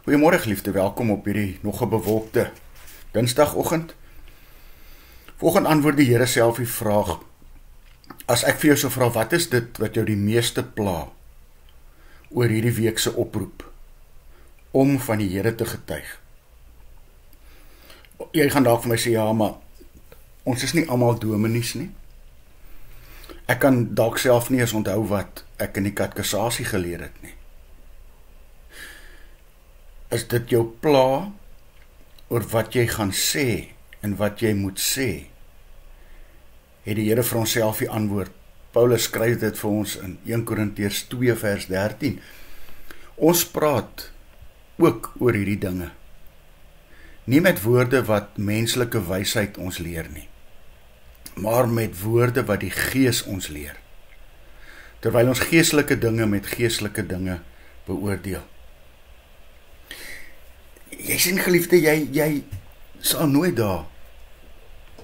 Goeiemôre geliefde, welkom op hierdie nog 'n bewolkte Dinsdagoggend. Volgende antwoord die Here self die vraag: as ek vir jou sou vra, wat is dit wat jou die meeste pla oor hierdie week se oproep om van die Here te getuig? Jy gaan dalk vir my sê, ja, maar ons is nie almal dominees nie. Ek kan dalk self nie eens onthou wat ek in die katekisasie geleer het nie. Is dit jou pla oor wat jy gaan sê en wat jy moet sê? Het die Here vir onsself die antwoord. Paulus skryf dit vir ons in 1 Korintiërs 2 vers 13. Ons praat ook oor hierdie dinge. Nie met woorde wat menslike wysheid ons leer nie, maar met woorde wat die Gees ons leer, terwyl ons geestelike dinge met geestelike dinge beoordeel. Jy sien geliefde, jy sal nooit daar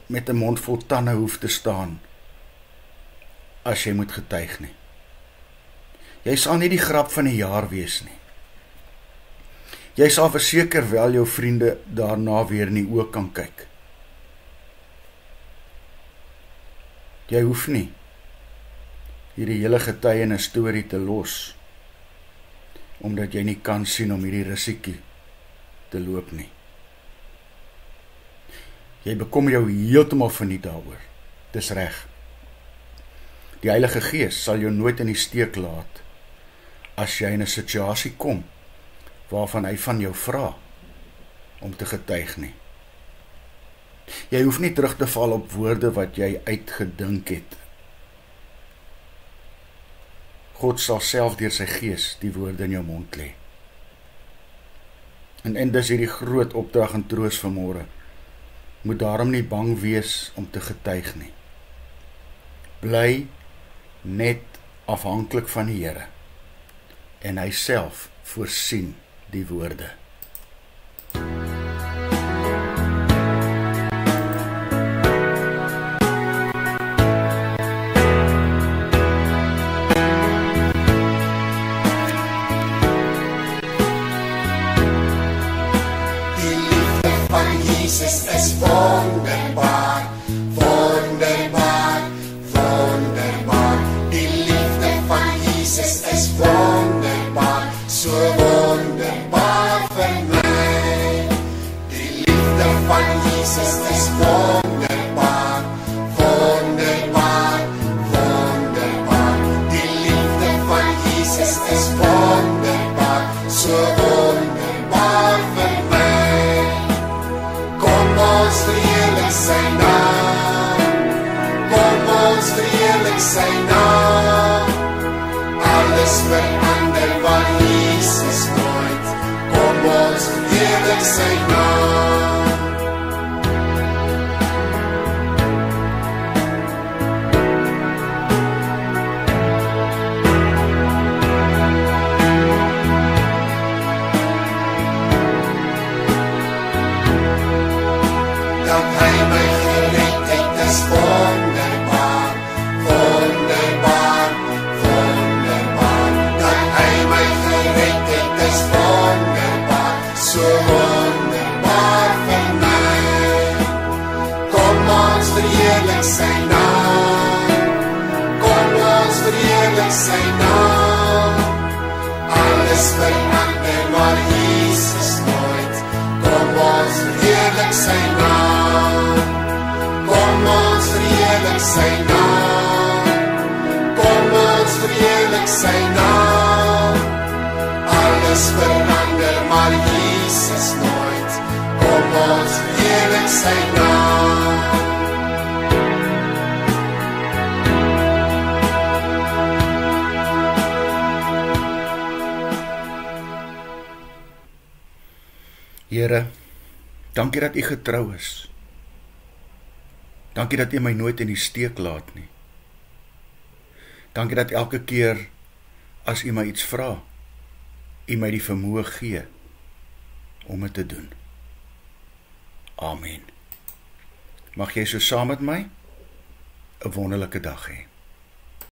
met 'n mond vol tande hoef te staan as jy moet getuig nie. Jy sal nie die grap van die jaar wees nie. Jy sal verseker wel jou vriende daarna weer in die oë kan kyk. Jy hoef nie hierdie hele getuienis storie te los, omdat jy nie kan sien om hierdie risiko te loop nie. Jy bekom jou heeltemal verniet daaroor. Dis reg. Die Heilige Gees sal jou nooit in die steek laat as jy in 'n situasie kom waarvan hy van jou vra om te getuig nie. Jy hoef nie terug te val op woorde wat jy uitgedink het. God sal self deur sy Gees die woorde in jou mond lê. En dis hierdie groot opdrag en troos vanmôre. Moet daarom nie bang wees om te getuig nie. Bly net afhanklik van die Here en hy self voorsien die woorde. Jesus is wonderbaar, wonderbaar, wonderbaar. Die liefde van Jesus is wonderbaar, so wonderbaar vir my. Die liefde van Jesus is wonderbaar, wonderbaar, wonderbaar. Die liefde van Jesus is wonderbaar, so wonderbaar vir my. Kom ons verheerlik sy naam, kom ons verheerlik sy naam. Alles verander van Jesus nooit, kom ons verheerlik sy naam. Dat hy my gered het is wonderbaar, wonderbaar, wonderbaar. Dat hy my gered het is wonderbaar, so wonderbaar vir my. Kom ons verheerlik sy naam, kom ons verheerlik sy naam. Alles verander maar Jesus nooit, kom ons verheerlik sy naam. Kom ons verheerlik sy naam, kom ons verheerlik sy naam. Alles verander maar Jesus nooit, kom ons verheerlik sy naam. Here, dankie dat U getrou is. Dankie dat U my nooit in die steek laat nie. Dankie dat elke keer as U my iets vra, U my die vermoë gee om dit te doen. Amen. Mag jy so saam met my 'n wonderlike dag hê.